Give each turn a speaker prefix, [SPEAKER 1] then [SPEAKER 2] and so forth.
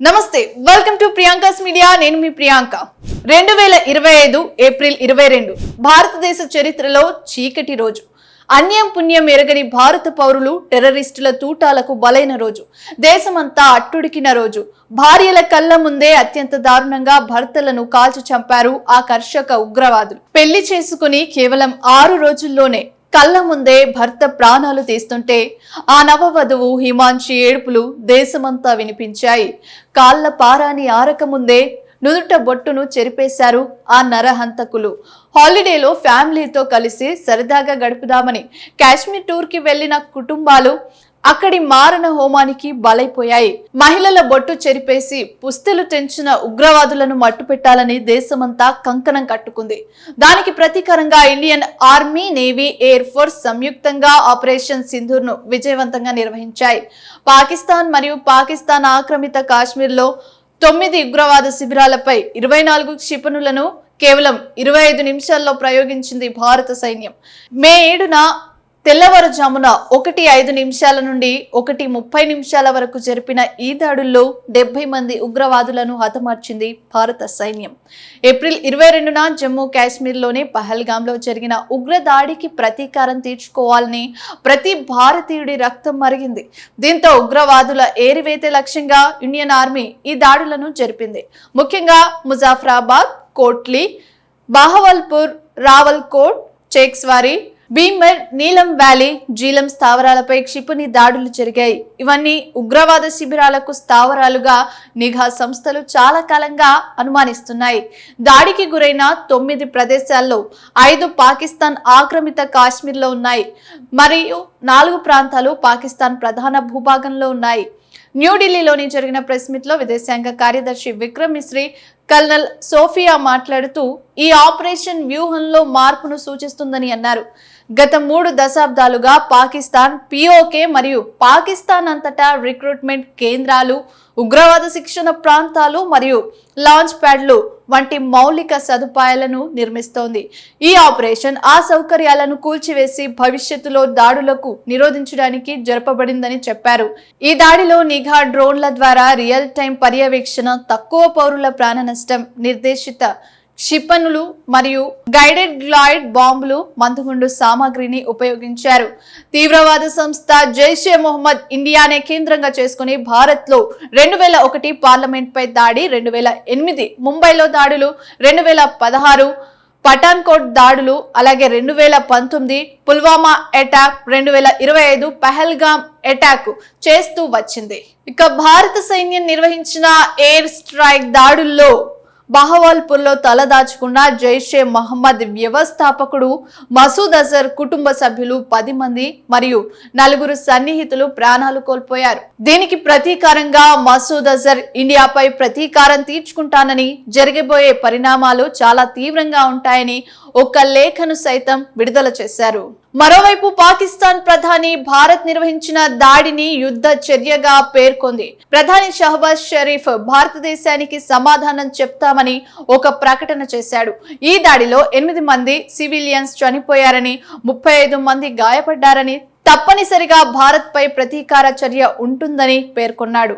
[SPEAKER 1] నమస్తే, welcome to Priyanka's media. నేను మీ Priyanka. 2025 April 22 భారతదేశ చరిత్రలో చీకటి రోజు. అన్యం పుణ్యం ఎరగని భారత పౌరులు టెర్రరిస్టుల తూటాలకు బలైన రోజు. దేశమంతా అట్టుడికిన రోజు. భార్యల కళ్ళ ముందే అత్యంత దారుణంగా భర్తలను కాల్చి చంపారు ఆ కర్షక ఉగ్రవాదులు. పెళ్లి చేసుకుని కేవలం 6 రోజుల్లోనే కళ్ళ ముందే భర్త ప్రాణాలు తీస్తుంటే ఆ నవవధువు హిమాంశి ఏడుపులు దేశమంతా వినిపించాయి. కాళ్ల పారాని ఆరకముందే నుదుట బొట్టును చెరిపేశారు ఆ నరహంతకులు. హాలిడేలో ఫ్యామిలీతో కలిసి సరదాగా గడుపుదామని కాశ్మీర్ టూర్కి వెళ్లిన కుటుంబాలు అక్కడి మారణ హోమానికి బలైపోయాయి. మహిళల బొట్టు చెరిపేసి పుస్తెలు తెంచిన ఉగ్రవాదులను మట్టుపెట్టాలని దేశమంతా కంకణం కట్టుకుంది. దానికి ప్రతీకారంగా Indian army, navy, air force సంయుక్తంగా ఆపరేషన్ సింధూర్ ను విజయవంతంగా నిర్వహించాయి. పాకిస్తాన్ మరియు పాకిస్తాన్ ఆక్రమిత కాశ్మీర్లో 9 ఉగ్రవాద శిబిరాలపై 24 క్షిపణులను కేవలం 25 నిమిషాల్లో ప్రయోగించింది భారత సైన్యం. మే 7న తెల్లవారుజామున 1:05 నుండి 1:30 వరకు జరిపిన ఈ దాడుల్లో 70 మంది ఉగ్రవాదులను హతమార్చింది భారత సైన్యం. ఏప్రిల్ 22న జమ్మూ కాశ్మీర్లోని పహల్గాంలో జరిగిన ఉగ్ర దాడికి ప్రతీకారం తీర్చుకోవాలని ప్రతి భారతీయుడి రక్తం మరిగింది. దీంతో ఉగ్రవాదుల ఏరివేతే లక్ష్యంగా ఇండియన్ ఆర్మీ ఈ దాడులను జరిపింది. ముఖ్యంగా ముజాఫరాబాద్, కోట్లీ, బహవల్పూర్, రావల్కోట్, చేక్స్వారీ, భీమర్, నీలం వ్యాలీ, జీలం స్థావరాలపై క్షిపణి దాడులు జరిగాయి. ఇవన్నీ ఉగ్రవాద శిబిరాలకు స్థావరాలుగా నిఘా సంస్థలు చాలా కాలంగా అనుమానిస్తున్నాయి. దాడికి గురైన 9 ప్రదేశాల్లో 5 పాకిస్తాన్ ఆక్రమిత కాశ్మీర్లో ఉన్నాయి. మరియు 4 ప్రాంతాలు పాకిస్తాన్ ప్రధాన భూభాగంలో ఉన్నాయి. న్యూఢిల్లీలోని జరిగిన ప్రెస్ మీట్ లో విదేశాంగ కార్యదర్శి విక్రమ్ మిశ్రీ, కల్నల్ సోఫియా మాట్లాడుతూ ఈ ఆపరేషన్ వ్యూహంలో మార్పును సూచిస్తుందని అన్నారు. గత 3 దశాబ్దాలుగా పాకిస్తాన్ పిఓకే మరియు పాకిస్తాన్ అంతటా రిక్రూట్మెంట్ కేంద్రాలు, ఉగ్రవాద శిక్షణ ప్రాంతాలు మరియు లాంచ్ ప్యాడ్లు వంటి మౌలిక సదుపాయాలను నిర్మిస్తోంది. ఈ ఆపరేషన్ ఆ సౌకర్యాలను కూల్చివేసి భవిష్యత్తులో దాడులకు నిరోధించడానికి జరపబడిందని చెప్పారు. ఈ దాడిలో నిఘా డ్రోన్ల ద్వారా రియల్ టైం పర్యవేక్షణ, తక్కువ పౌరుల ప్రాణ నష్టం, నిర్దేశిత క్షిపణులు మరియు గైడెడ్ గ్లైడ్ బాంబులు, మందుగుండు సామాగ్రిని ఉపయోగించారు. తీవ్రవాద సంస్థ జైషే మొహమ్మద్ ఇండియానే కేంద్రంగా చేసుకుని భారత్ లో 2001 పార్లమెంట్ పై దాడి, 2008 ముంబైలో దాడులు, 2016 పఠాన్కోట్ దాడులు, అలాగే 2019 పుల్వామా అటాక్, 2025 పహల్గాం అటాక్ చేస్తూ వచ్చింది. ఇక భారత సైన్యం నిర్వహించిన ఎయిర్ స్ట్రైక్ దాడుల్లో బహవాల్పూర్ లో తలదాచుకున్న జైషే మహమ్మద్ వ్యవస్థాపకుడు మసూద్ అజర్ కుటుంబ సభ్యులు 10 మంది మరియు 4 సన్నిహితులు ప్రాణాలు కోల్పోయారు. దీనికి ప్రతీకారంగా మసూద్ అజర్ ఇండియాపై ప్రతీకారం తీర్చుకుంటానని, జరగబోయే పరిణామాలు చాలా తీవ్రంగా ఉంటాయని ఒక లేఖను సైతం విడుదల చేశారు. మరోవైపు పాకిస్తాన్ ప్రధాని భారత్ నిర్వహించిన దాడిని యుద్ధ చర్యగా పేర్కొంది. ప్రధాని షహబాజ్ షరీఫ్ భారతదేశానికి సమాధానం చెప్తామని ఒక ప్రకటన చేశాడు. ఈ దాడిలో 8 మంది సివిలియన్స్ చనిపోయారని, 35 మంది గాయపడ్డారని, తప్పనిసరిగా భారత్ పై ప్రతీకార చర్య ఉంటుందని పేర్కొన్నాడు.